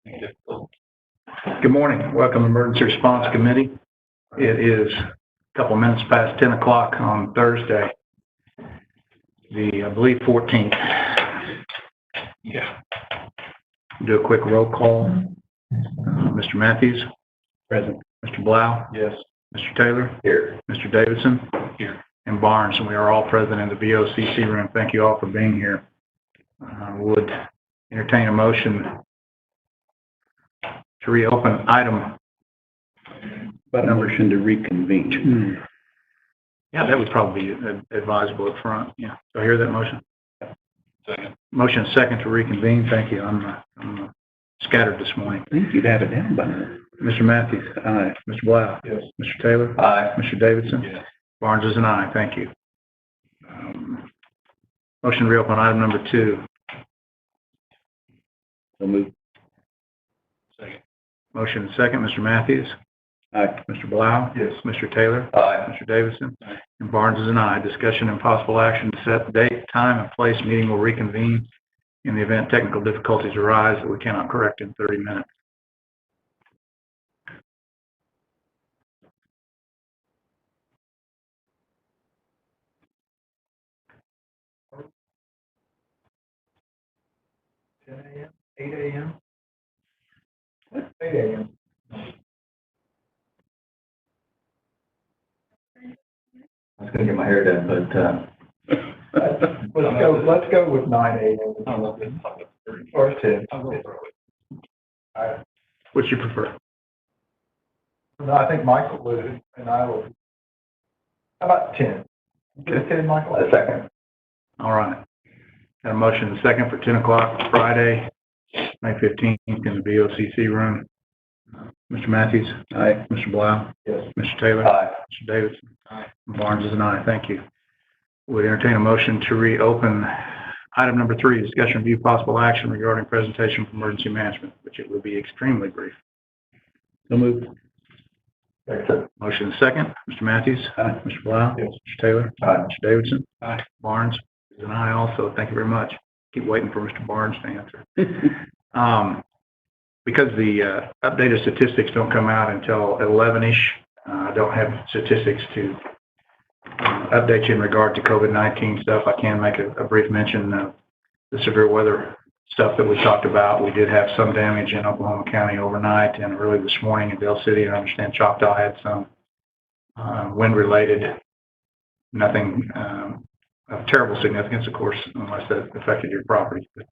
Good morning. Welcome to Emergency Response Committee. It is a couple minutes past 10 o'clock on Thursday, I believe, 14th. Yeah. Do a quick roll call. Mr. Matthews? Present. Mr. Blau? Yes. Mr. Taylor? Here. Mr. Davidson? Here. And Barnes, and we are all present in the BOCC room. Thank you all for being here. Would entertain a motion to reopen item. But a motion to reconvene. Yeah, that would probably be advisable up front. Yeah. Do I hear that motion? Second. Motion second to reconvene. Thank you. I'm scattered this morning. I think you'd have it down by now. Mr. Matthews? Aye. Mr. Blau? Yes. Mr. Taylor? Aye. Mr. Davidson? Yes. Barnes is an aye. Thank you. Motion to reopen item number 2. So move. Second. Motion second. Mr. Matthews? Aye. Mr. Blau? Yes. Mr. Taylor? Aye. Mr. Davidson? Aye. And Barnes is an aye. Discussion and possible action to set the date, time, and place. Meeting will reconvene in the event technical difficulties arise that we cannot correct in 30 minutes. (10 a.m.? 8 a.m.? 8 a.m. I was going to get my hair done, but Let's go with 9 a.m. Or 10. Which you prefer? No, I think Michael would, and I will. How about 10? Okay, Michael. a second. All right. Got a motion and a second for 10 o'clock Friday, May 15th in the BOCC room. Mr. Matthews? Aye. Mr. Blau? Yes. Mr. Taylor? Aye. Mr. Davidson? Aye. Barnes is an aye. Thank you. Would entertain a motion to reopen item number 3, discussion review possible action regarding presentation for emergency management, which it will be extremely brief. So move. Motion second. Mr. Matthews? Aye. Mr. Blau? Yes. Mr. Taylor? Aye. Mr. Davidson? Aye. Barnes is an aye also. Thank you very much. Keep waiting for Mr. Barnes to answer. Because the updated statistics don't come out until 11-ish, I don't have statistics to update you in regard to COVID-19 stuff. I can make a brief mention of the severe weather stuff that we talked about. We did have some damage in Oklahoma County overnight and early this morning in Dale City. I understand Choctaw had some wind-related, nothing of terrible significance, of course, unless that affected your property, but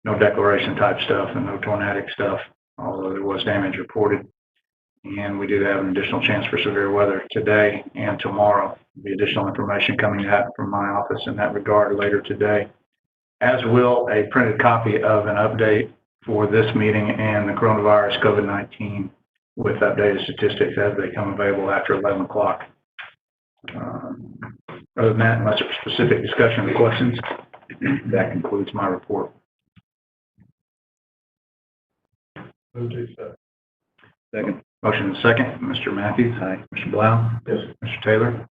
no declaration type stuff and no tornadic stuff, although there was damage reported. And we do have an additional chance for severe weather today and tomorrow. There'll be additional information coming out from my office in that regard later today, as will a printed copy of an update for this meeting and the coronavirus COVID-19 with updated statistics as they come available after 11 o'clock. Other than that, unless there's specific discussion or questions, that concludes my report. Second. Motion second. Mr. Matthews? Aye. Mr. Blau? Yes. Mr. Taylor?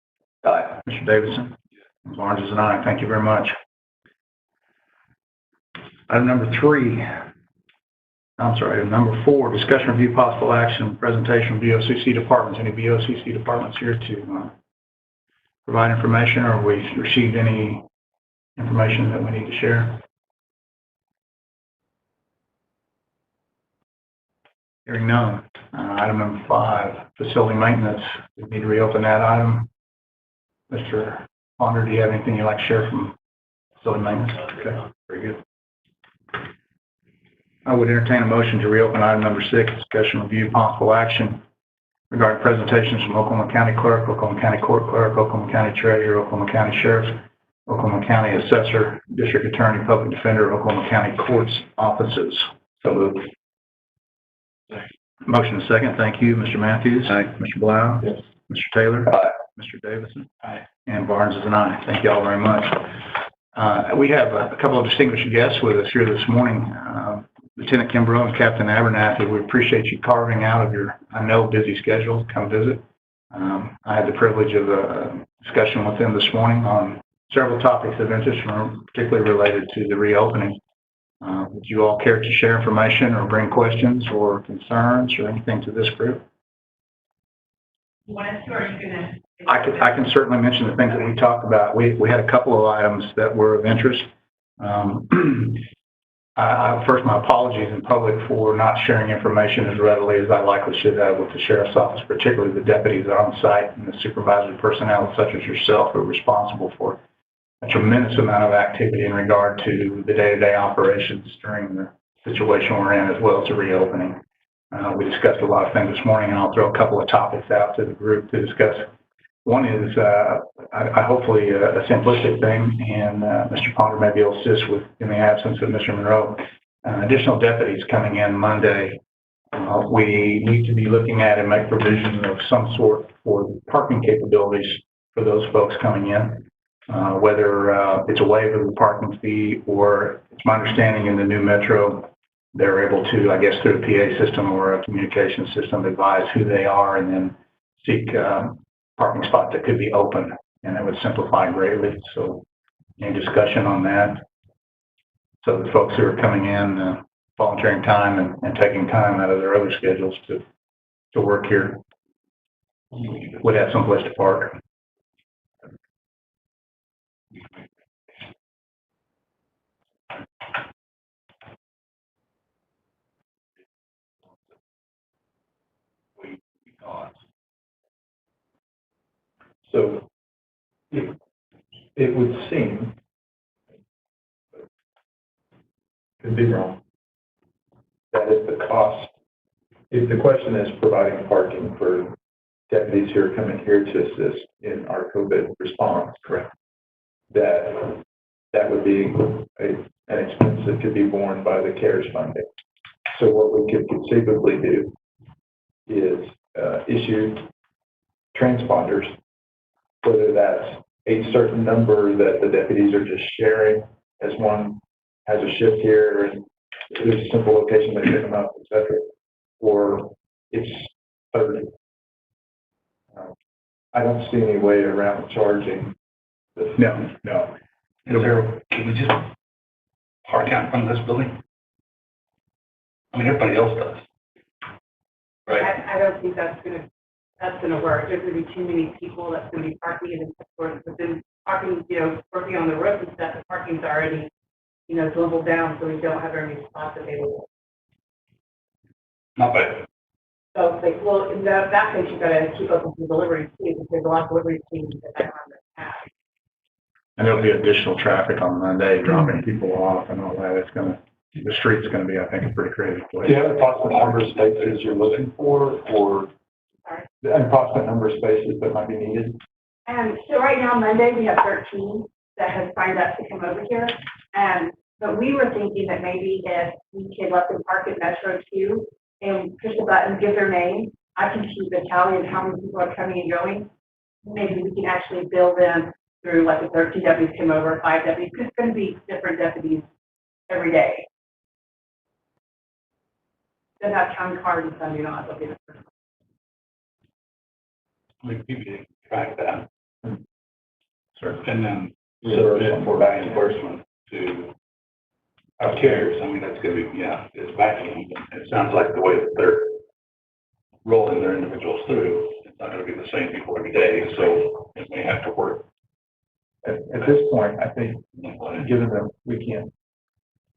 Aye. Mr. Davidson? Yes. Barnes is an aye. Thank you very much. Item number 4, discussion review possible action, presentation of BOCC departments. Any BOCC departments here to provide information, or have we received any information that we need to share? Hearing none. Item number 5, facility maintenance. We need to reopen that item. Mr. Ponder, do you have anything you'd like to share from facility maintenance? Okay, very good. I would entertain a motion to reopen item number 6, discussion review possible action regarding presentations from Oklahoma County Clerk, Oklahoma County Court Clerk, Oklahoma County Treasurer, Oklahoma County Sheriff, Oklahoma County Assessor, District Attorney, Public Defender, Oklahoma County Courts Offices. So moved. Motion second. Thank you. Mr. Matthews? Aye. Mr. Blau? Yes. Mr. Taylor? Aye. Mr. Davidson? Aye. And Barnes is an aye. Thank you all very much. We have a couple of distinguished guests with us here this morning. Lieutenant Kimbrough and Captain Abernathy, we appreciate you carving out of your, I know, busy schedule to come visit. I had the privilege of a discussion with them this morning on several topics of interest, particularly related to the reopening Would you all care to share information or bring questions or concerns or anything to this group? You want us to, or are you gonna? I can certainly mention the things that we talked about. We had a couple of items that were of interest. First, my apologies in public for not sharing information as readily as I likely should have with the sheriff's office, particularly the deputies that are on site and the supervisory personnel such as yourself who are responsible for a tremendous amount of activity in regard to the day-to-day operations during the situation we're in, as well as the reopening. We discussed a lot of things this morning, and I'll throw a couple of topics out to the group to discuss. One is, hopefully a simplistic thing, and Mr. Ponder may be able to assist with, in the absence of Mr. Monroe, additional deputies coming in Monday. We need to be looking at and make provision of some sort for parking capabilities for those folks coming in, whether it's a waiver of the parking fee, or it's my understanding in the new Metro, they're able to, I guess, through a PA system or a communication system, advise who they are and then seek parking spots that could be open, and that would simplify greatly. So any discussion on that? So the folks who are coming in, volunteering time and taking time out of their other schedules to work here would have some place to park. So it would seem, could be wrong, that if the cost, if the question is providing parking for deputies who are coming here to assist in our COVID response, correct, that would be an expense that could be borne by the CARES funding. So what we could conceivably do is issue transponders, whether that's a certain number that the deputies are just sharing as one has a shift here and there's a simple location they pick them up, etc., or it's 30. I don't see any way around charging this. No. Can we just park out in front of this building? I mean, everybody else does. Right? I don't think that's gonna work. There's gonna be too many people that's gonna be parking in the stores, but then parking, working on the roads and stuff, the parking's already, dwindled down, so we don't have very many spots available. Not bad. So, in that case, you've got to keep up with the deliveries too, because there's a lot of delivery teams that don't have the app. And there'll be additional traffic on Monday, dropping people off and all that. The street's going to be, I think, a pretty crazy place. Do you have an approximate number of spaces you're looking for, or an approximate number of spaces that might be needed? So right now, Monday, we have 13 that have signed up to come over here. But we were thinking that maybe if we could let them park at Metro too and push the button, give their name, I can keep a tally of how many people are coming and going. Maybe we can actually bill them through like the 13 deputies come over, 5 deputies. It's going to be different deputies every day. They'll have county cards and Sunday night. They'll be the first. We can track that. Sure. And then Submit for back enforcement to our carriers. I mean, that's going to be, it's backing. It sounds like the way that they're rolling their individuals through, it's not going to be the same people every day, so it may have to work. At this point, I think, given that we can't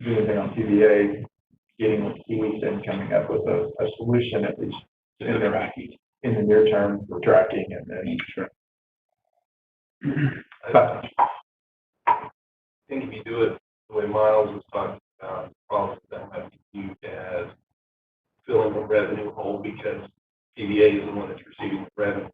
do anything on TVA, getting with Kiwis and coming up with a solution, at least in the near term for tracking, and then Sure. but I think if you do it the way Miles was talking about, problems that might be viewed as filling a revenue hole because TVA is the one that's receiving the revenue.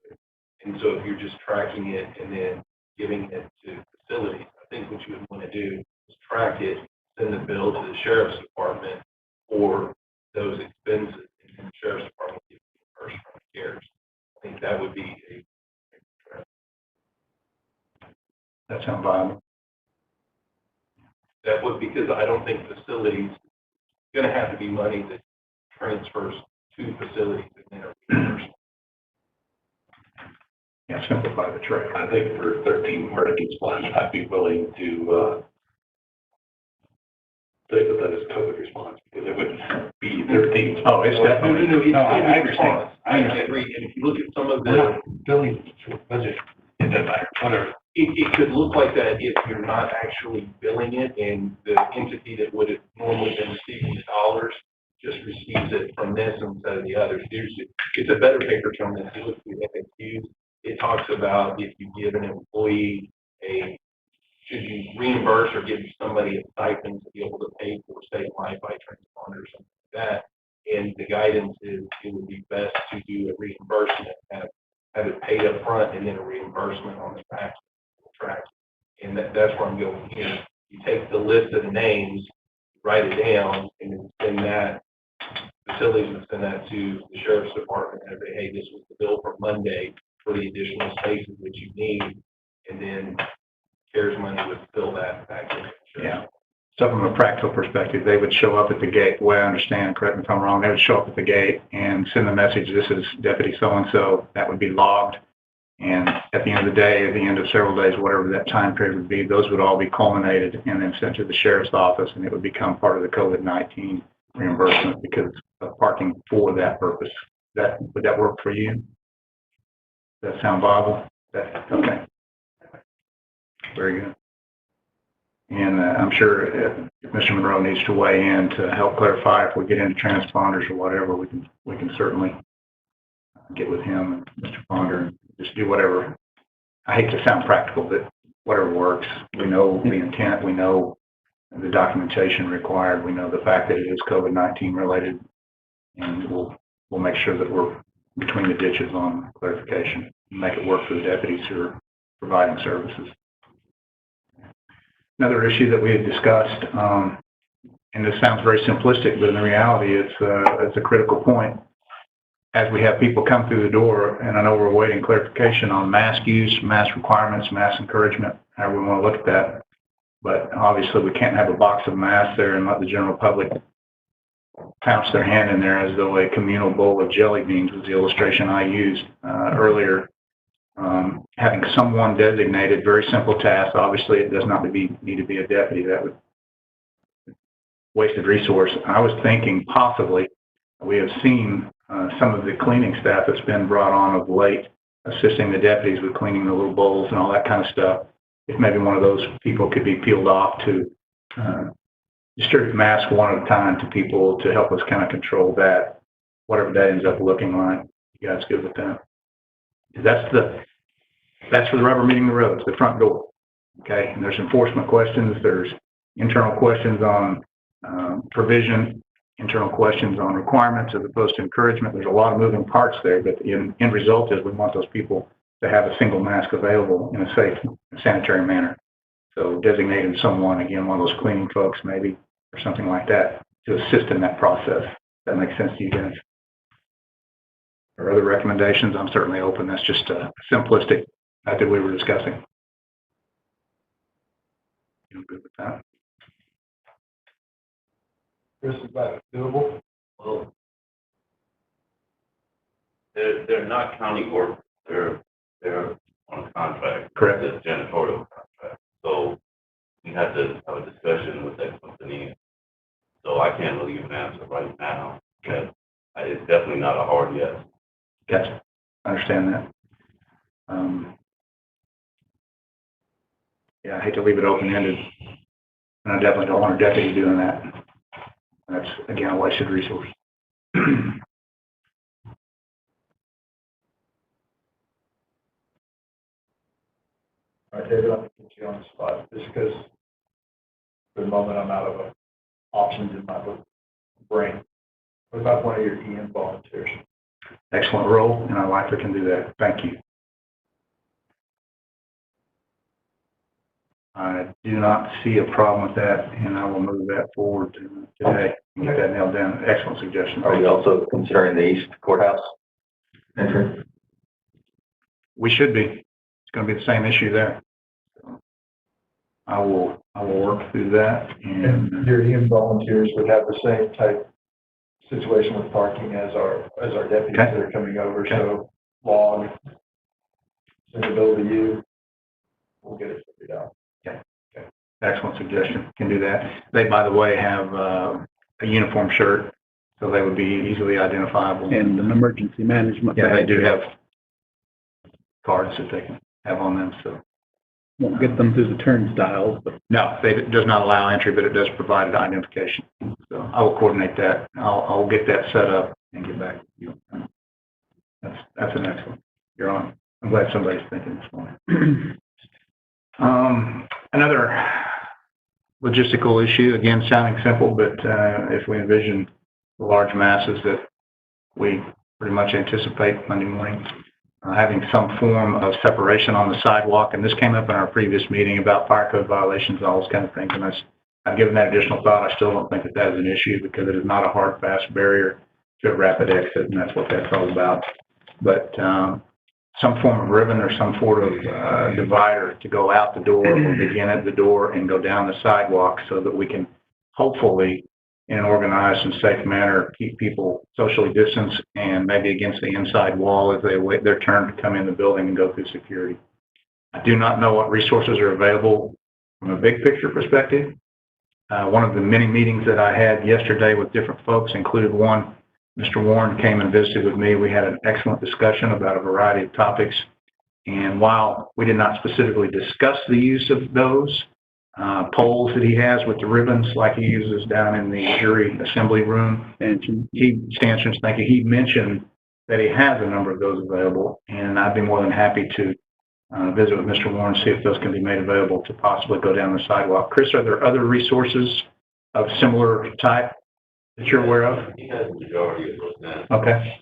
And so if you're just tracking it and then giving it to facilities, I think what you would want to do is track it, send the bill to the sheriff's department for those expenses, and then the sheriff's department gives you first from the CARES. I think that would be That sounds viable. that would, because I don't think facilities going to have to be money that transfers to facilities and then are reimbursed. Yeah, simplify the trade. I think for 13 parking spots, I'd be willing to say that that is COVID response, because it would be 13. Oh, it's definitely. No, No, I it's understand. response. I agree, and if you look at some of We're the, not billing for budget, it doesn't matter, whatever. it could look like that if you're not actually billing it, and the entity that would have normally been receiving the dollars just receives it from this instead of the others. It's a better paper trail than if you look at the FAQs. It talks about if you give an employee should you reimburse or give somebody a stipend to be able to pay for, say, Wi-Fi transponder or something like that. And the guidance is it would be best to do a reimbursement, have it paid up front and then a reimbursement on the back track. And that's where I'm going here. You take the list of the names, write it down, and then send that, facilities would send that to the sheriff's department and say, hey, this was the bill for Monday for the additional spaces that you need. And then CARES money would fill that back in. Yeah. So from a practical perspective, they would show up at the gate. The way I understand, correct me if I'm wrong, they would show up at the gate and send the message, this is Deputy so-and-so. That would be logged. And at the end of the day, at the end of several days, whatever that time period would be, those would all be culminated and then sent to the sheriff's office, and it would become part of the COVID-19 reimbursement because of parking for that purpose. Would that work for you? Does that sound viable? Okay. Very good. And I'm sure if Mr. Monroe needs to weigh in to help clarify if we get into transponders or whatever, we can certainly get with him and Mr. Ponder and just do whatever. I hate to sound practical, but whatever works. We know the intent. We know the documentation required. We know the fact that it is COVID-19 related, and we'll make sure that we're between the ditches on clarification and make it work for the deputies who are providing services. Another issue that we had discussed, and this sounds very simplistic, but in reality, it's a critical point. As we have people come through the door, and I know we're awaiting clarification on mask use, mask requirements, mask encouragement, however we want to look at that. But obviously, we can't have a box of masks there and let the general public pounce their hand in there as though a communal bowl of jelly beans was the illustration I used earlier. Having someone designated, very simple task. Obviously, it does not need to be a deputy. That would wasted resource. I was thinking possibly we have seen some of the cleaning staff that's been brought on of late, assisting the deputies with cleaning the little bowls and all that kind of stuff. If maybe one of those people could be peeled off to distribute masks one at a time to people to help us kind of control that, whatever that ends up looking like. You guys good with that? That's for the rubber meeting the roads, the front door. Okay, and there's enforcement questions, there's internal questions on provision, internal questions on requirements as opposed to encouragement. There's a lot of moving parts there, but the end result is we want those people to have a single mask available in a safe and sanitary manner. So designating someone, again, one of those cleaning folks maybe, or something like that, to assist in that process. That makes sense to you guys? Or other recommendations? I'm certainly open. That's just a simplistic method we were discussing. You good with that? Chris, is that doable? Well, they're not county work. They're on a contract. Correct. It's a janitorial contract. So we had to have a discussion with that company. So I can't really give an answer right now. But it's definitely not a hard yes. Gotcha. I understand that. Yeah, I hate to leave it open-ended, and I definitely don't want a deputy doing that. That's, again, a wasted resource. All right, David, I'm going to put you on the spot just because for the moment I'm out of options in my brain. What about one of your EM volunteers? Excellent role, and our lifer can do that. Thank you. I do not see a problem with that, and I will move that forward today and get that nailed down. Excellent suggestion. Are we also considering the east courthouse entrance? We should be. It's going to be the same issue there. So I will work through that. And your EM volunteers would have the same type situation with parking as our deputies Okay. that are coming over. Okay. So log, send a bill to you. We'll get it figured out. excellent suggestion. Can do that. They, by the way, have a uniform shirt, so they would be easily identifiable. And an emergency management. Yeah, they bag. do have cards that they can have on them, so. Won't get them through the turnstiles, but No, it does not allow entry, but it does provide identification. So I will coordinate that. I'll get that set up and get back to you. That's an excellent. You're on. I'm glad somebody's thinking this morning. Another logistical issue, again, sounding simple, but if we envision the large masses that we pretty much anticipate Monday morning, having some form of separation on the sidewalk, and this came up in our previous meeting about fire code violations, all those kind of things, and I've given that additional thought. I still don't think that is an issue because it is not a hard, fast barrier to a rapid exit, and that's what that's all about. But some form of ribbon or some sort of divider to go out the door or begin at the door and go down the sidewalk so that we can hopefully, in an organized and safe manner, keep people socially distanced and maybe against the inside wall as they wait their turn to come in the building and go through security. I do not know what resources are available from a big picture perspective. One of the many meetings that I had yesterday with different folks included one. Mr. Warren came and visited with me. We had an excellent discussion about a variety of topics. And while we did not specifically discuss the use of those, poles that he has with the ribbons like he uses down in the jury assembly room. Stanchions, thank you. He mentioned that he has a number of those available, and I'd be more than happy to visit with Mr. Warren, see if those can be made available to possibly go down the sidewalk. Chris, are there other resources of similar type that you're aware of? He has the majority of those now. Okay.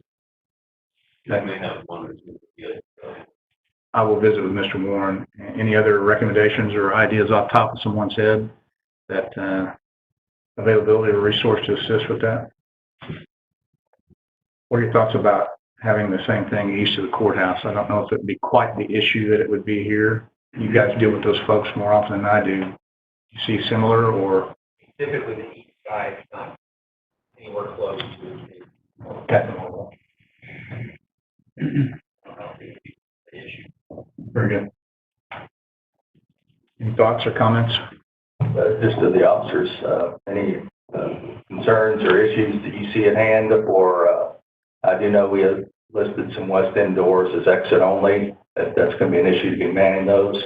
He may have one or two, yeah. I will visit with Mr. Warren. Any other recommendations or ideas off the top of someone's head that availability or resource to assist with that? What are your thoughts about having the same thing east of the courthouse? I don't know if it'd be quite the issue that it would be here. You guys deal with those folks more often than I do. You see similar or? Typically, the east side is not anywhere close to the issue. Very good. Any thoughts or comments? Just to the officers, any concerns or issues that you see at hand, or I do know we have listed some west end doors as exit only, if that's going to be an issue to be manning those,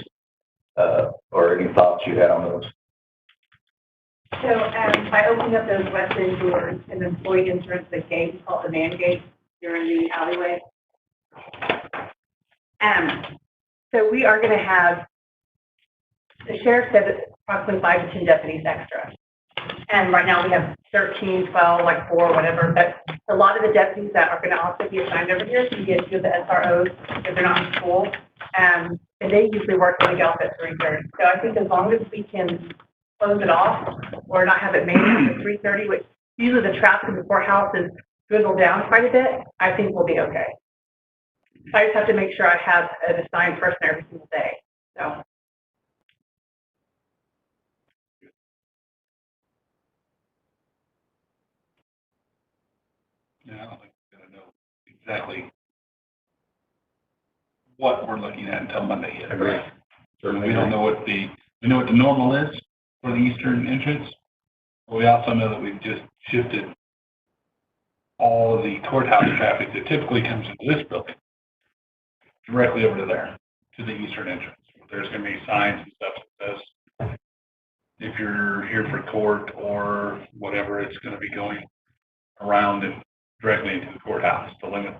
or any thoughts you had on those? So by opening up those west end doors, an employee enters the gate called the man gate during the alleyway. So we are going to have, the sheriff said it's approximately 5 to 10 deputies extra. And right now we have 13, 12, like 4, whatever. But a lot of the deputies that are going to also be assigned over here, so you get to the SROs if they're not in school. And they usually work when they get off at 3:30. So I think as long as we can close it off or not have it made at 3:30, which usually the traffic in the courthouse is dwindled down quite a bit, I think we'll be okay. I just have to make sure I have an assigned person every single day. So. Yeah, I don't think we're gonna know exactly what we're looking at until Monday yet. Agree. We don't know what we know what the normal is for the eastern entrance. But we also know that we've just shifted all of the courthouse traffic that typically comes into this building directly over to there, to the eastern entrance. There's gonna be signs and stuff that says, if you're here for court or whatever, it's gonna be going around and directly into the courthouse to limit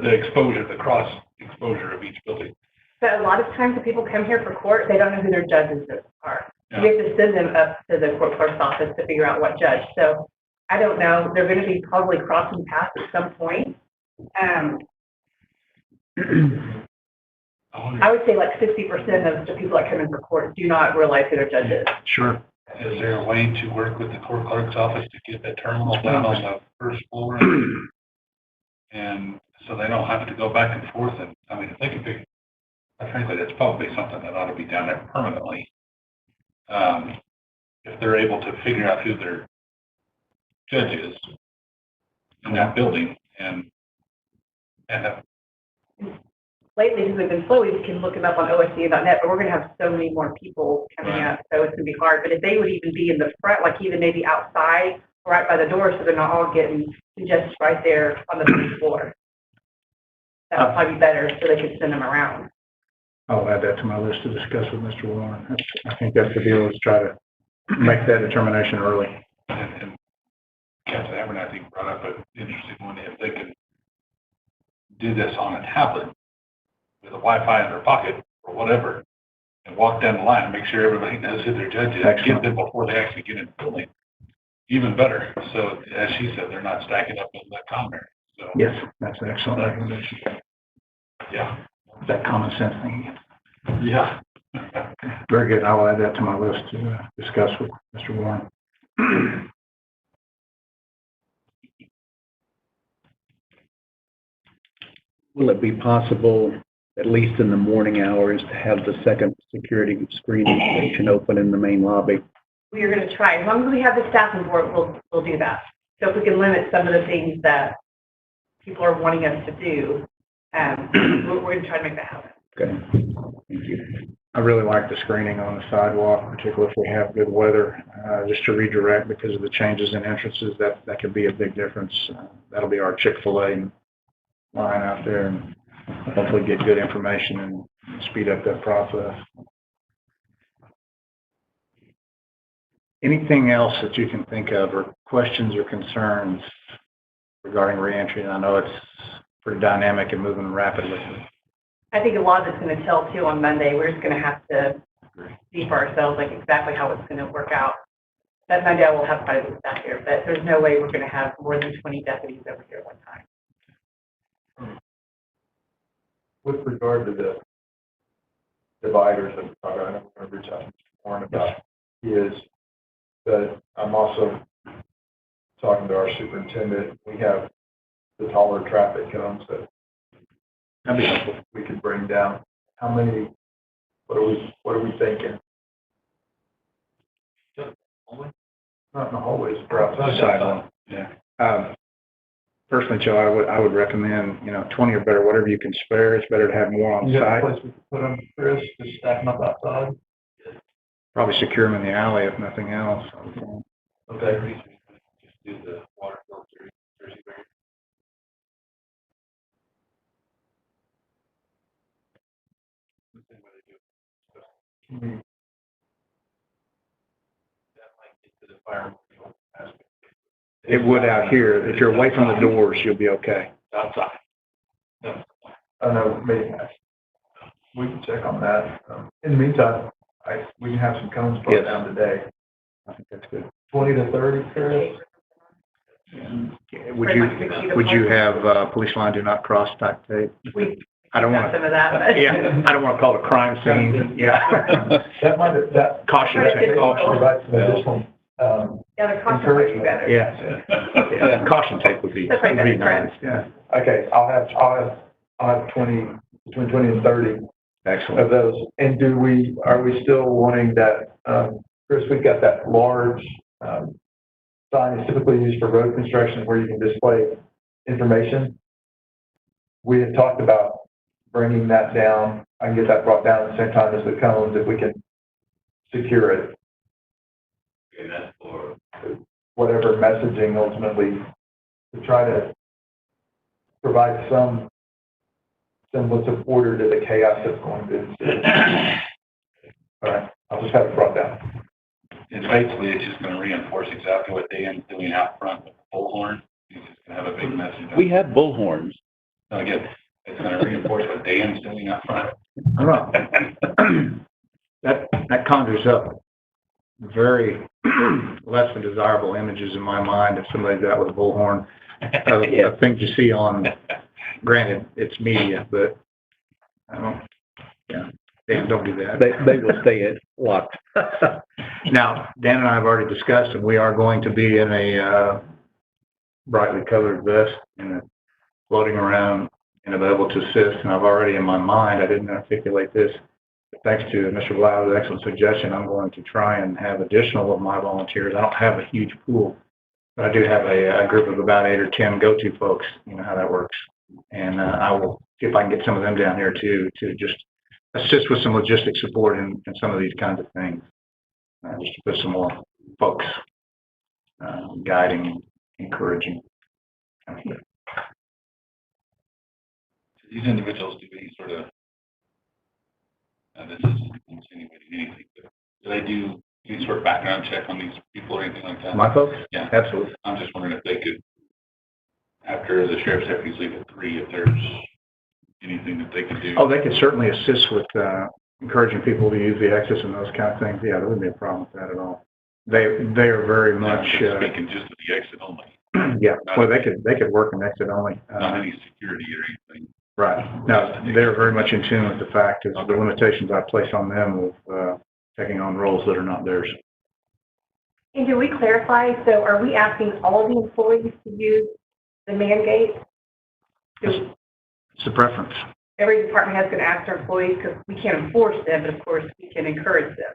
the exposure, the cross exposure of each building. But a lot of times when people come here for court, they don't know who their judges are. Yeah. We have to send them up to the court clerk's office to figure out what judge. So I don't know. They're going to be probably crossing paths at some point. I would say like 60% of the people that come in for court do not realize who their judge is. Sure. Is there a way to work with the court clerk's office to get that terminal down on the first floor? And so they don't have to go back and forth. And I mean, if they can figure, frankly, that's probably something that ought to be down there permanently. If they're able to figure out who their judge is in that building and have lately, because we've been slow, we can look them up on OSDA.net, but we're gonna have so many more people coming up, so it's gonna be hard. But if they would even be in the front, like even maybe outside, right by the door, so they're not all getting congested right there on the first floor. That would probably be better, so they could send them around. I'll add that to my list to discuss with Mr. Warren. I think that's the deal, is try to make that determination early. And Captain Abernathy, I think, brought up an interesting one. If they could do this on a tablet with a Wi-Fi in their pocket or whatever, and walk down the line and make sure everybody knows who their judge is, get them before they actually get in the building. Even better. So as she said, they're not stacking up in that common. So Yes, that's an excellent recommendation. yeah, That common sense thing. yeah. Very good. I'll add that to my list to discuss with Mr. Warren. will it be possible, at least in the morning hours, to have the second security screening station open in the main lobby? We are gonna try, as long as we have the staffing for it, we'll do that. So if we can limit some of the things that people are wanting us to do, we're gonna try to make that happen. Okay, thank you. I really like the screening on the sidewalk, particularly if we have good weather, just to redirect because of the changes in entrances. That could be a big difference. That'll be our Chick-fil-A line out there, and hopefully get good information and speed up that process. Anything else that you can think of, or questions or concerns regarding reentry? I know it's pretty dynamic and moving rapidly. I think a lot of it's gonna tell too on Monday. We're just gonna have to see for ourselves, like exactly how it's gonna work out. That Monday I will have quite a bit of staff here, but there's no way we're gonna have more than 20 deputies over here at one time. With regard to the dividers that I know we're going to reach out to Mr. Warren about, is that I'm also talking to our superintendent. We have the taller traffic cones that That'd be helpful. we could bring down. How many, what are we thinking? Not in the hallways, perhaps. Sidewalk. Yeah. Personally, Joe, I would recommend, 20 or better, whatever you can spare. It's better to have more on You got a site. place we could put them, Chris, just stack them up outside? Probably secure them in the alley if nothing else. Okay. Just do the water filter, Jersey barrier. That might get to the fire marshal aspect. It would out here. If you're away from the doors, you'll be okay. Outside. I know, maybe, we can check on that. In the meantime, we can have some cones brought Yes. down today. I think that's good. 20 to 30, Chris? Would you have police line do not cross type tape? We I don't got want some of that, but. to, yeah, I don't want to call it a crime scene. Yeah. That Caution tape. provide some additional, Yeah, the cost might be better. Yeah. Caution tape would be That's right, that's nice. Yeah. okay, I'll have 20, between 20 and 30 Excellent. of those. And are we still wanting that, Chris, we've got that large, sign is typically used for road construction where you can display information. We had talked about bringing that down. I can get that brought down at the same time as the cones if we can secure it. And that's for, Whatever messaging ultimately to try to provide some semblance of order to the chaos that's going to ensue. All right, I'll just have it brought down. And basically, it's just gonna reinforce exactly what Dan's doing out front with the bullhorn. He's just gonna have a big message. We have bullhorns. No, again, it's gonna reinforce what Dan's doing out front. I don't know. That conjures up very less than desirable images in my mind if somebody's out with a bullhorn. Of things you see on, granted, it's media, but I don't, Dan, don't do that. They will stay at locked. Now, Dan and I have already discussed, and we are going to be in a brightly colored vest and floating around and available to assist. And I've already in my mind, I didn't articulate this, but thanks to Mr. Blau's excellent suggestion, I'm going to try and have additional of my volunteers. I don't have a huge pool, but I do have a group of about 8 or 10 go-to folks. You know how that works. And I will see if I can get some of them down here too, to just assist with some logistic support in some of these kinds of things. Just to put some more folks guiding, encouraging. Do these individuals do any sort of, this is insinuating anything, but do they do any sort of background check on these people or anything like that? My folks? Yeah. Absolutely. I'm just wondering if they could, after the sheriff's deputies leave at 3, if there's anything that they could do. Oh, they could certainly assist with encouraging people to use the exits and those kind of things. Yeah, there wouldn't be a problem with that at all. They are very much Speaking just of the exit only, yeah. Well, they could work an exit only. not any security or anything. Right. No, they're very much in tune with the fact of the limitations I place on them with taking on roles that are not theirs. And do we clarify, so are we asking all the employees to use the man gate? It's a preference. Every department has to ask their employees, because we can't enforce them, but of course, we can encourage them.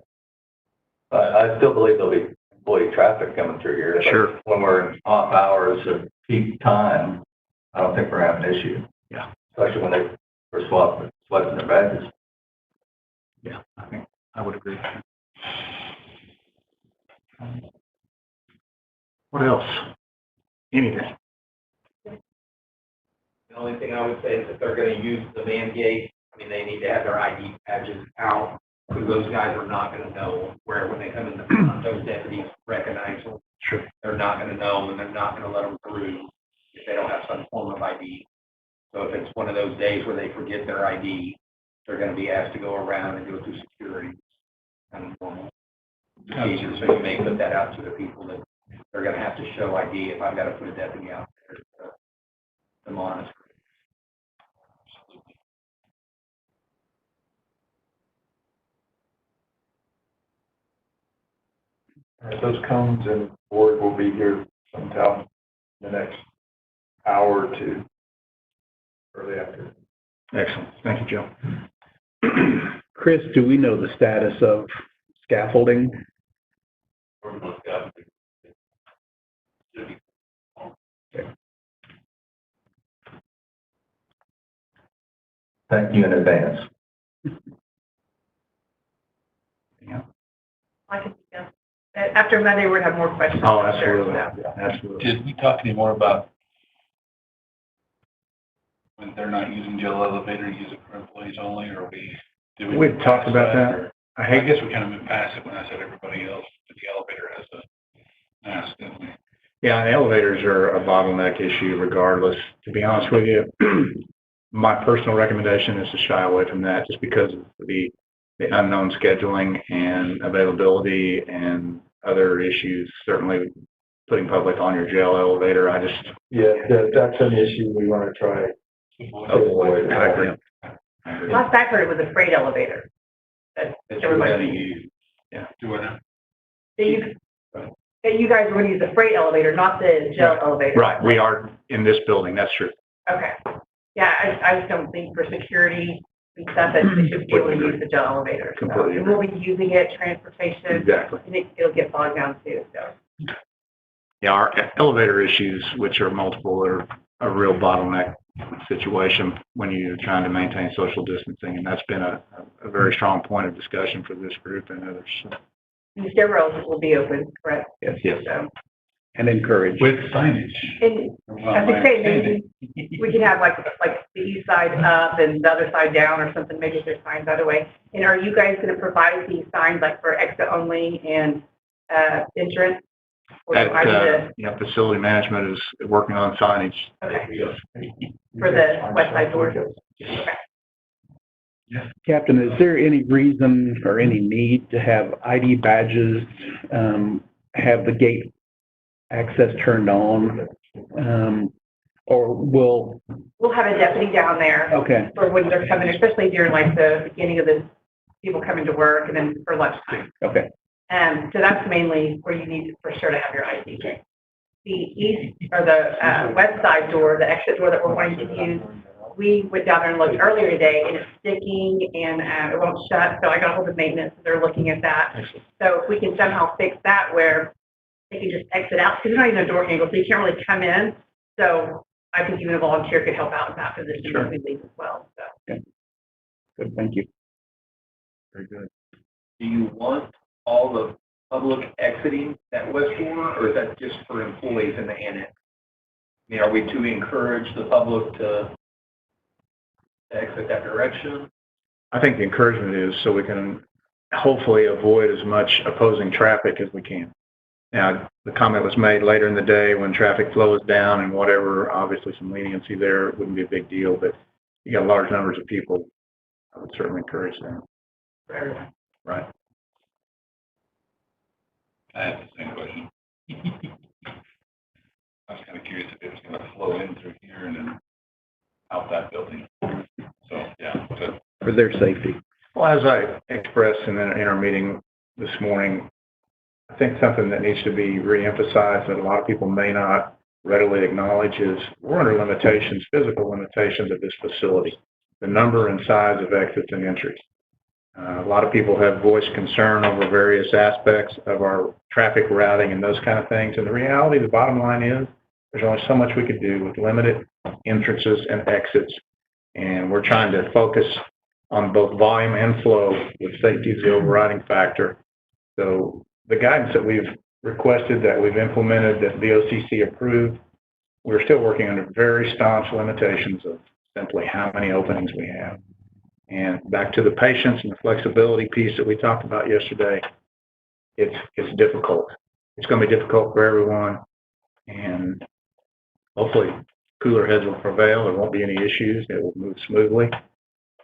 I still believe there'll be employee traffic coming through here. Sure. When we're in off hours of peak time, I don't think we're having an issue. Yeah. Especially when they were swiping their badges. Yeah, I think I would agree. What else? Anything? The only thing I would say is if they're gonna use the man gate, I mean, they need to have their ID badges out, because those guys are not gonna know where, when they come in the front, those deputies recognize them. Sure. They're not gonna know, and they're not gonna let them through if they don't have some form of ID. So if it's one of those days where they forget their ID, they're gonna be asked to go around and go through security, kind of normal procedure. So you may put that out to the people that they're gonna have to show ID if I've gotta put a deputy out there to monitor. All right, those cones and board will be here sometime in the next hour or two, early afternoon. Excellent. Thank you, Joe. Chris, do we know the status of scaffolding? Thank you in advance. I can, yeah. After Monday, we're gonna have more questions. Oh, I'm sure, absolutely. so. Absolutely. Did we talk any more about when they're not using jail elevator, use it for employees only, or did we? We've talked pass about that. or- I I hate, guess we kind of moved past it when I said everybody else, but the elevator has a mask, didn't we? yeah, the elevators are a bottleneck issue regardless. To be honest with you, my personal recommendation is to shy away from that just because of the unknown scheduling and availability and other issues, certainly putting public on your jail elevator. I just Yeah, that's an issue we want to try. avoid. I agree. Last I heard, it was a freight elevator. That That's everybody, what we use. Yeah. Do it now. that you guys were gonna use the freight elevator, not the jail elevator. Right, we are in this building, that's true. Okay. Yeah, I just don't think for security and stuff that they should be able to use the jail elevator. So, Completely and we'll be using it, transportation, Exactly. and it'll get bogged down too, so. Yeah, our elevator issues, which are multiple, are a real bottleneck situation when you're trying to maintain social distancing, and that's been a very strong point of discussion for this group and others. So, And the stairwells will be open, correct? yes. So, And encourage. With signage. and as they say, maybe we can have like the east side up and the other side down or something, maybe there's signs that way. And are you guys gonna provide these signs like for exit only and, entrance? Or do I need to, Yeah, facility management is working on signage. okay, for the west side door? Okay. Captain, is there any reason or any need to have ID badges, have the gate access turned on? Or will, We'll have a deputy down there okay, for when they're coming, especially during like the beginning of the people coming to work and then for lunchtime. okay, So that's mainly where you need for sure to have your ID. The east or the west side door, the exit door that we're wanting to use, we went down there and looked earlier today and it's sticking and it won't shut. So I got hold of maintenance. They're looking at that. So if we can somehow fix that where they can just exit out, because there's not even a door handle, so you can't really come in. So I think even a volunteer could help out in that position Sure. if we leave as well, so. Good, thank you. Very good. Do you want all the public exiting that west door, or is that just for employees in the annex? I mean, are we to encourage the public to exit that direction? I think the encouragement is so we can hopefully avoid as much opposing traffic as we can. Now, the comment was made later in the day when traffic flow is down and whatever, obviously some leniency there wouldn't be a big deal, but you got large numbers of people, I would certainly encourage them. For everyone. Right. I have the same question. I was kind of curious if it was going to flow in through here and then out that building. So, yeah, good. For their safety. Well, as I expressed in our meeting this morning, I think something that needs to be reemphasized that a lot of people may not readily acknowledge is we're under limitations, physical limitations of this facility, the number and size of exits and entries. A lot of people have voiced concern over various aspects of our traffic routing and those kind of things. And the reality, the bottom line is there's only so much we could do with limited entrances and exits. And we're trying to focus on both volume and flow with safety as the overriding factor. So the guidance that we've requested, that we've implemented, that VOCC approved, we're still working under very staunch limitations of simply how many openings we have. And back to the patience and the flexibility piece that we talked about yesterday, it's difficult. It's going to be difficult for everyone, and hopefully cooler heads will prevail. There won't be any issues. It will move smoothly,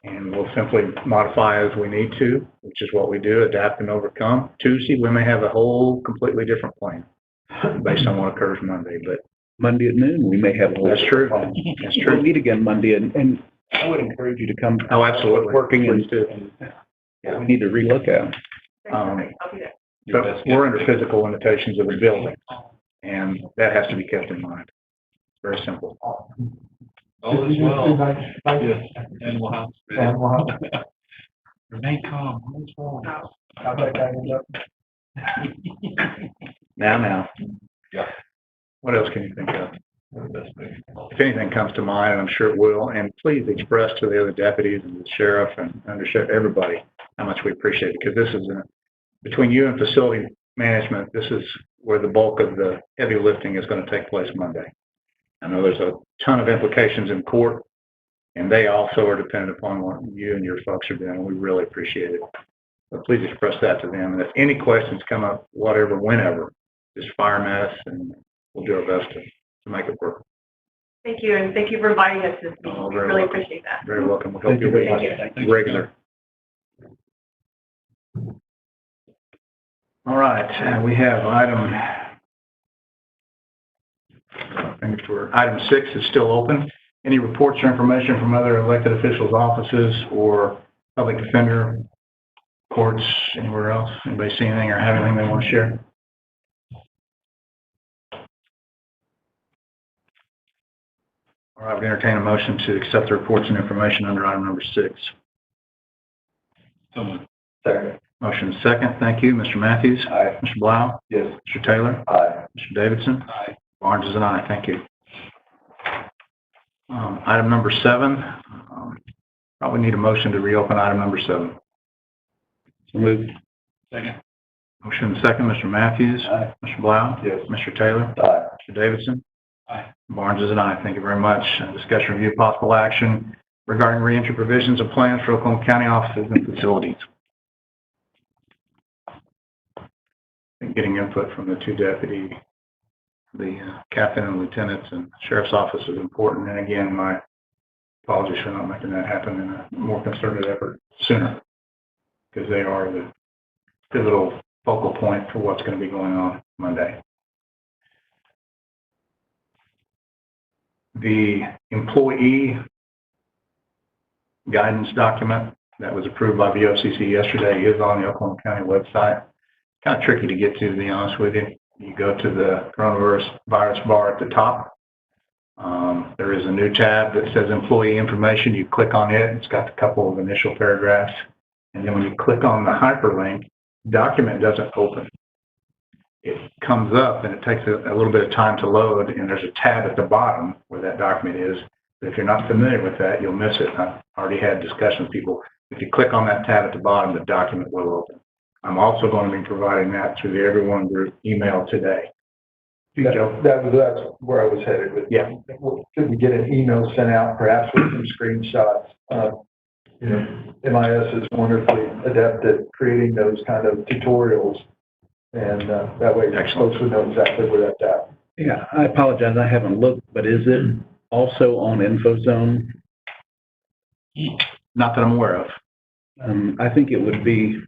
and we'll simply modify as we need to, which is what we do, adapt and overcome. Tuesday, we may have a whole completely different plan based on what occurs Monday, but Monday at noon, we may have a whole. that's true. That's We'll true. meet again Monday, and I would encourage you to come. Oh, absolutely. Working Please do. and yeah, we need to relook at them. I'll do that. But we're under physical limitations of the building, and that has to be kept in mind. Very simple. All is well. Yes, and we'll have. Remain calm. All is well. Now. Yeah. What else can you think of? If anything comes to mind, and I'm sure it will, and please express to the other deputies and the sheriff and undersheriff, everybody, how much we appreciate it, because this is between you and facility management, this is where the bulk of the heavy lifting is going to take place Monday. I know there's a ton of implications in court, and they also are dependent upon what you and your folks are doing, and we really appreciate it. But please express that to them, and if any questions come up, whatever, whenever, just fire them at us, and we'll do our best to make it work. Thank you, and thank you for inviting us this week. Oh, We very really welcome. appreciate that. Very welcome. We Thank hope you you'll very be much. Thank you. regular. All right, we have item 6 is still open. Any reports or information from other elected officials' offices or public defender, courts, anywhere else? Anybody see anything or have anything they want to share? All right, we entertain a motion to accept the reports and information under item number 6. Someone. Second. Motion is second. Thank you. Mr. Matthews? Aye. Mr. Blau? Yes. Mr. Taylor? Aye. Mr. Davidson? Aye. Barnes is an aye. Thank you. Item number 7, probably need a motion to reopen item number 7. So moved. Second. Motion second, Mr. Matthews. Aye. Mr. Blau. Yes. Mr. Taylor. Aye. Mr. Davidson. Aye. Barnes is an aye. Thank you very much. Discussion review possible action regarding reentry provisions and plans for Oklahoma County offices and facilities. And getting input from the 2 deputy, the captain and lieutenants and sheriff's office is important. And again, my apologies for not making that happen in a more concerted effort sooner, because they are the pivotal focal point for what's going to be going on Monday. The employee guidance document that was approved by VOCC yesterday is on the Oklahoma County website. Kind of tricky to get to be honest with you. You go to the coronavirus bar at the top. There is a new tab that says employee information. You click on it. It's got a couple of initial paragraphs. And then when you click on the hyperlink, the document doesn't open. it comes up and it takes a little bit of time to load, and there's a tab at the bottom where that document is. But if you're not familiar with that, you'll miss it. I've already had discussions with people. If you click on that tab at the bottom, the document will open. I'm also going to be providing that through the Everyone Group email today. That's where I was headed with. Yeah. Could we get an email sent out, perhaps with some screenshots? You know, MIS is wonderfully adept at creating those kind of tutorials, and that way folks would know exactly where that's at. Yeah, I apologize, I haven't looked, but is it also on InfoZone? Not that I'm aware of. I think it would be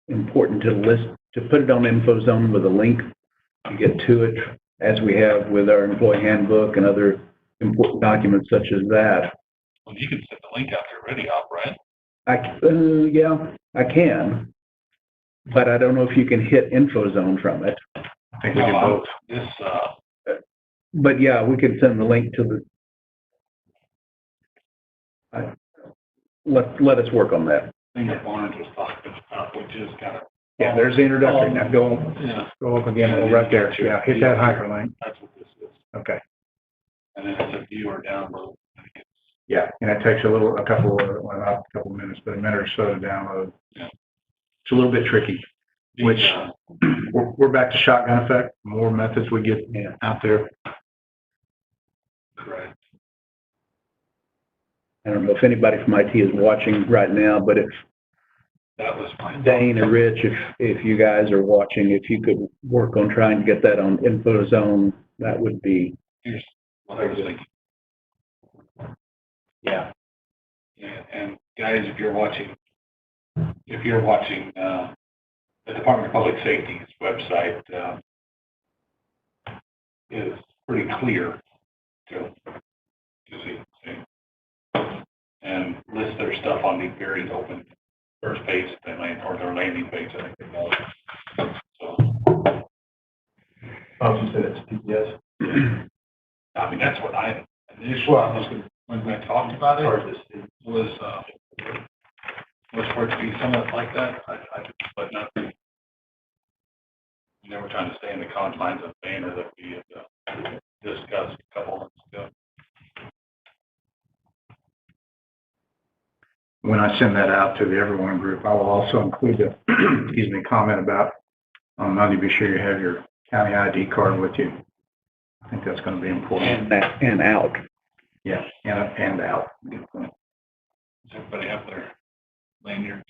important to put it on InfoZone with a link to get to it, as we have with our employee handbook and other important documents such as that. Well, you can set the link out there already, right? Yeah, I can, but I don't know if you can hit InfoZone from it. I think we do both. This, But yeah, we could send the link to let us work on that. thing that Barnes was talking about, which is kind of. Yeah, there's the introductory. Now Yeah. go up again, right there. Yeah, hit that hyperlink. That's what this is. Okay. And then it's a viewer download. Yeah, and it takes a couple of minutes, but a minute or so to download. Yeah. It's a little bit tricky, which we're back to shotgun effect. More methods we get out there. Correct. I don't know if anybody from IT is watching right now, but if That was my. Dane or Rich, if you guys are watching, if you could work on trying to get that on InfoZone, that would be. Here's what I was thinking. Yeah. And guys, if you're watching, the Department of Public Safety's website, is pretty clear to see. And list their stuff on the very open first page that they land, or their landing page, I think they call it. So, You said it's PBS. I mean, that's what I initially, when I talked about it, was for it to be somewhat like that, but not. You know, we're trying to stay in the confines of banner that we had discussed a couple months ago. When I send that out to the Everyone Group, I will also include a, comment about on Monday, be sure you have your county ID card with you. I think that's going to be important. And out. Yeah, and out. Good point. Does everybody have their lanyards?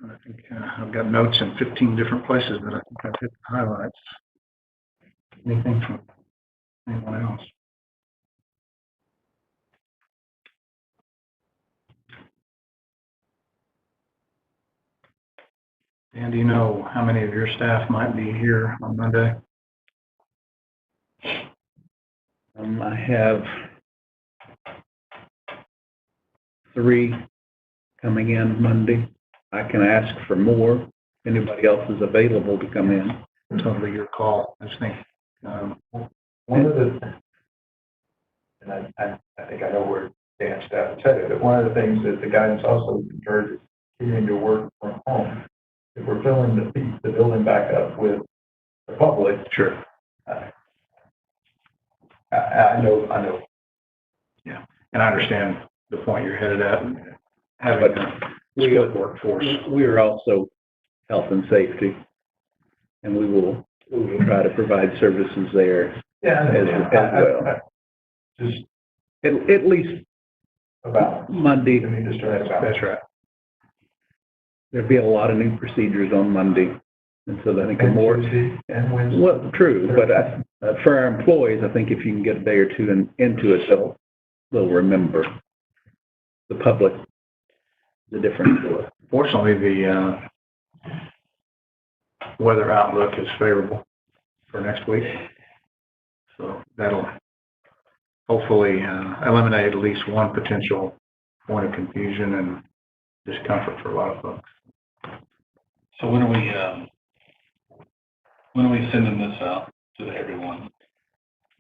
I think I've got notes in 15 different places, but I think I've hit the highlights. Anything from anyone else? Dan, do you know how many of your staff might be here on Monday? I have 3 coming in Monday. I can ask for more. If anybody else is available to come in. Totally your call. I just think, One of the, and I think I know where Dan's staff is headed, but one of the things that the guidance also encourages continuing to work from home. If we're filling the building back up with the public, sure. I know. Yeah, and I understand the point you're headed at. Having a skilled workforce. We are also health and safety, and we will try to provide services there Yeah, as well. Just At least about, Monday. I mean, just right about. That's right. There'll be a lot of new procedures on Monday, and so I think And more. Tuesday and Wednesday. Well, true, but for our employees, I think if you can get a day or two into it, they'll remember the public is a different story. Fortunately, the weather outlook is favorable for next week. So that'll hopefully eliminate at least one potential point of confusion and discomfort for a lot of folks. So when are we sending this out to everyone?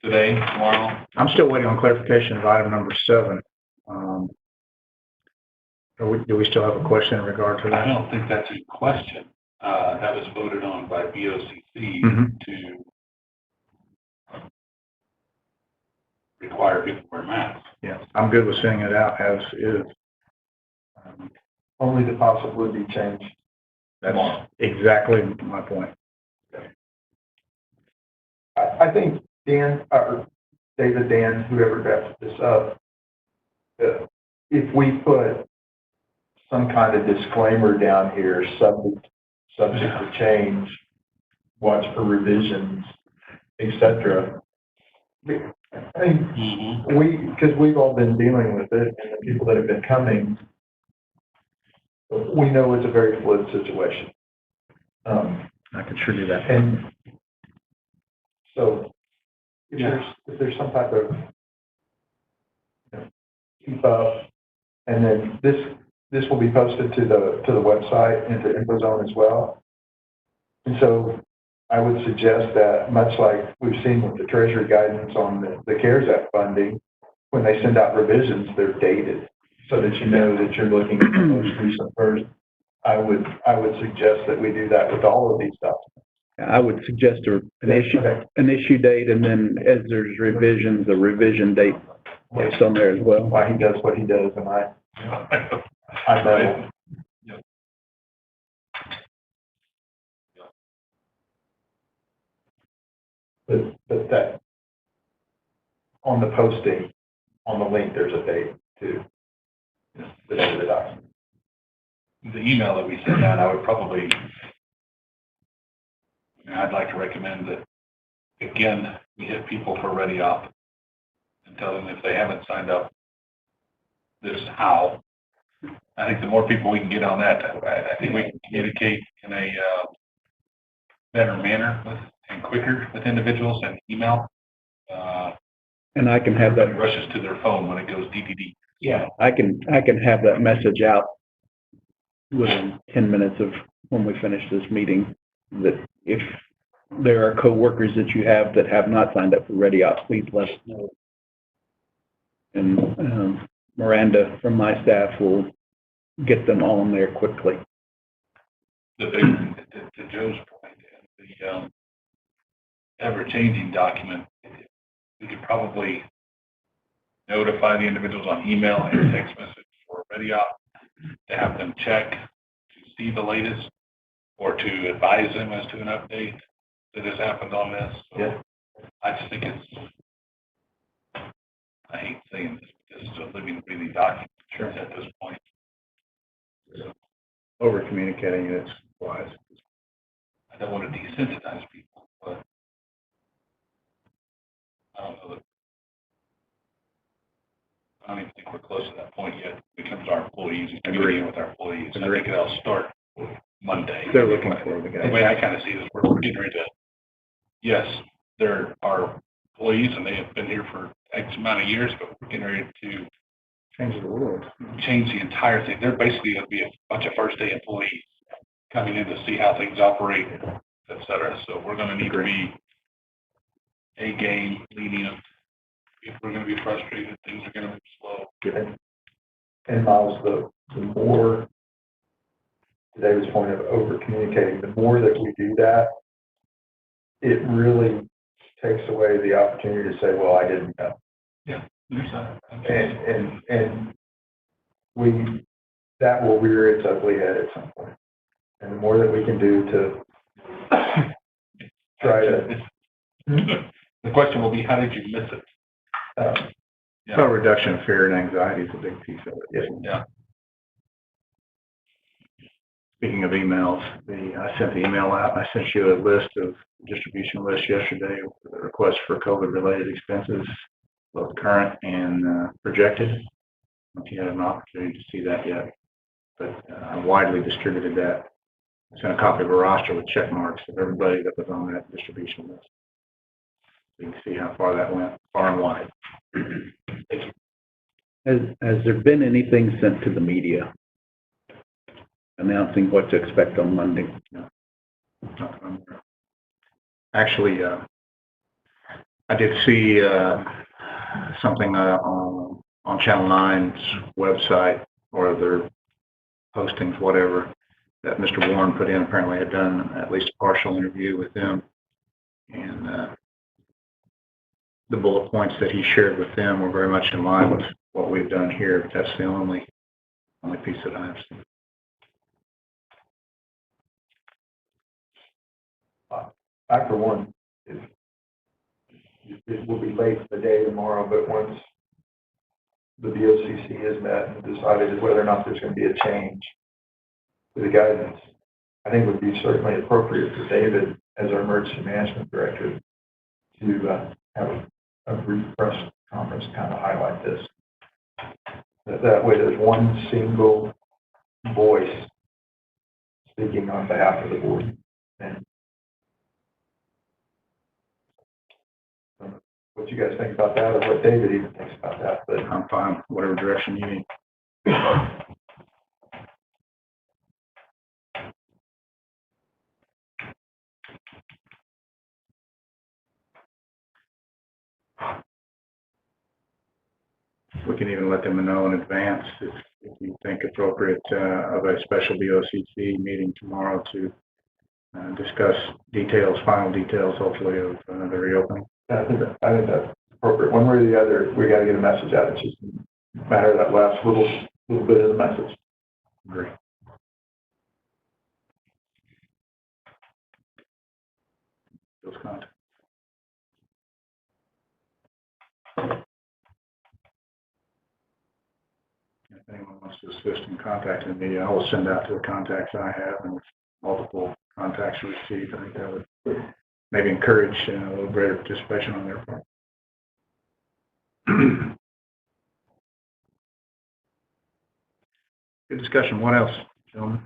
Today, tomorrow? I'm still waiting on clarification of item number 7. Do we still have a question in regard to I that? don't think that's a question. That was voted on by BOCC Mhm. to require people to wear masks. Yeah, I'm good with sending it out as is. Only the possibility change. That's exactly my point. I think Dan, or David, Dan, whoever drafted this up, if we put some kind of disclaimer down here, subject to change, watch for revisions, et cetera. I think because we've all been dealing with it, and the people that have been coming, we know it's a very fluid situation. I can sure do that. And so if there's some type of, keep up, and then this will be posted to the website and to InfoZone as well. And so I would suggest that, much like we've seen with the Treasury guidance on the CARES Act funding, when they send out revisions, they're dated so that you know that you're looking at the most recent version. I would suggest that we do that with all of these documents. I would suggest an issue date, and then as there's revisions, a revision date based on there as well. Why he does what he does, and I know. But that, on the posting, on the link, there's a date too. The date of the document. The email that we send out, I would probably, I'd like to recommend that, again, we hit people for Ready Op and tell them if they haven't signed up, this is how. I think the more people we can get on that, I think we can communicate in a better manner and quicker with individuals and email. And I can have that. Everybody rushes to their phone when it goes DDD. Yeah, I can have that message out within 10 minutes of when we finish this meeting, that if there are coworkers that you have that have not signed up for Ready Ops, please let us know. And Miranda from my staff will get them all in there quickly. The big, to Joe's point, the ever-changing document, we could probably notify the individuals on email and text message for Ready Op to have them check to see the latest or to advise them as to an update that has happened on this. So Yeah. I just think I hate saying this, but this is a living, breathing document at this point. Over communicating it's wise. I don't want to desensitize people, but I don't know that. I don't even think we're close to that point yet. It becomes our employees and communicating with our employees. I think it'll start Monday. They're looking for the guy. The way I kind of see this, we're getting ready to, yes, they're our employees and they have been here for X amount of years, but we're getting ready to Change the world. change the entire thing. They're basically going to be a bunch of first day employees coming in to see how things operate, et cetera. So we're going to need to be a game, lenient. If we're going to be frustrated, things are going to be slow. And Miles, the more, to David's point of over communicating, the more that we do that, it really takes away the opportunity to say, well, I didn't know. Yeah. And that will rear its ugly head at some point. And the more that we can do to try to. The question will be, how did you miss it? Yeah. Well, reduction of fear and anxiety is a big piece of it. Yeah. Speaking of emails, I sent the email out. I sent you a list of distribution list yesterday with a request for COVID-related expenses, both current and projected. if you had an opportunity to see that yet, but I widely distributed that. I sent a copy of a roster with check marks of everybody that was on that distribution list. So you can see how far that went, far and wide. Has there been anything sent to the media announcing what to expect on Monday? Actually, I did see something on Channel 9's website or their postings, whatever, that Mr. Warren put in. Apparently had done at least a partial interview with them. And the bullet points that he shared with them were very much in line with what we've done here. That's the only piece that I've seen. I, for one, it will be late in the day tomorrow, but once the BOCC has met and decided whether or not there's going to be a change to the guidance, I think it would be certainly appropriate for David, as our emergency management director, to have a brief press conference to kind of highlight this. That way there's one single voice speaking on behalf of the board. And what you guys think about that, or what David even thinks about that, but I'm fine, whatever direction you need. We can even let them know in advance if you think appropriate of a special BOCC meeting tomorrow to discuss details, final details, hopefully, of the reopening. I think that's appropriate. One way or the other, we got to get a message out. It's just a matter of that last little bit of the message. Agree. Those contacts. If anyone wants to assist in contacting me, I will send out to the contacts I have, and multiple contacts received. I think that would maybe encourage a little greater participation on their part. Good discussion. What else, gentlemen?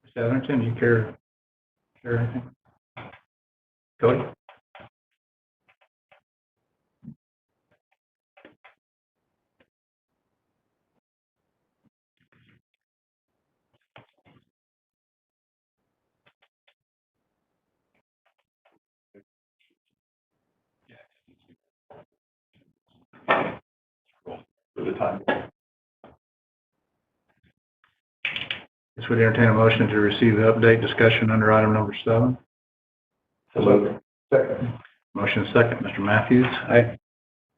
Mr. Etherington, do you care to share anything? Cody? For the time. This would entertain a motion to receive the update discussion under item number 7. So second. Motion second. Mr. Matthews? Aye.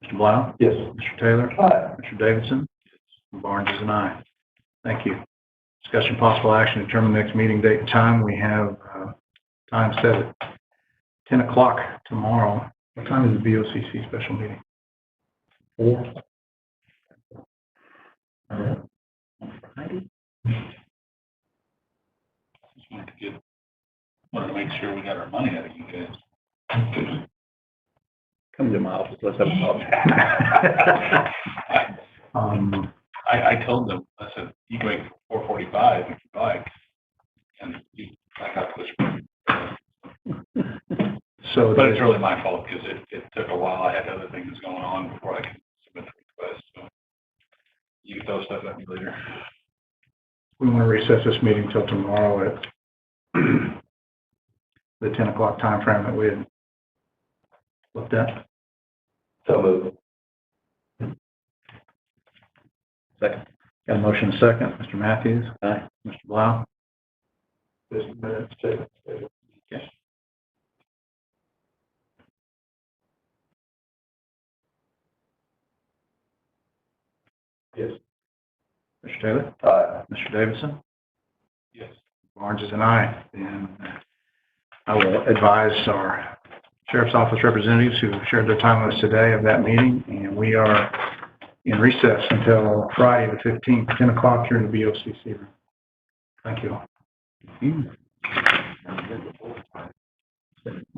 Mr. Blau? Yes. Mr. Taylor? Aye. Mr. Davidson? Barnes is an aye. Thank you. Discussion possible action to determine the next meeting date and time. We have time set at 10 o'clock tomorrow. What time is the BOCC special meeting? 4? Friday? Just wanted to make sure we got our money out of you guys. Come to my office, let's have a talk. I told them, I said, you can wait for 4:45 if you like, and I got pushed. So, But it's really my fault because it took a while. I had other things going on before I could submit the request. So you can throw stuff at me later. we want to recess this meeting till tomorrow at the 10 o'clock time frame that we had looked at. So moved. Second. Got a motion second. Mr. Matthews? Aye. Mr. Blau? Just a minute. Second. Okay. Yes. Mr. Taylor? Aye. Mr. Davidson? Yes. Barnes is an aye. And I will advise our Sheriff's Office representatives who shared their time with us today of that meeting, and we are in recess until Friday the 15th, 10 o'clock here in the BOCC room. Thank you all.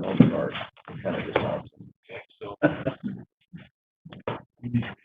All the cards, kind of dissolves. Okay, so you need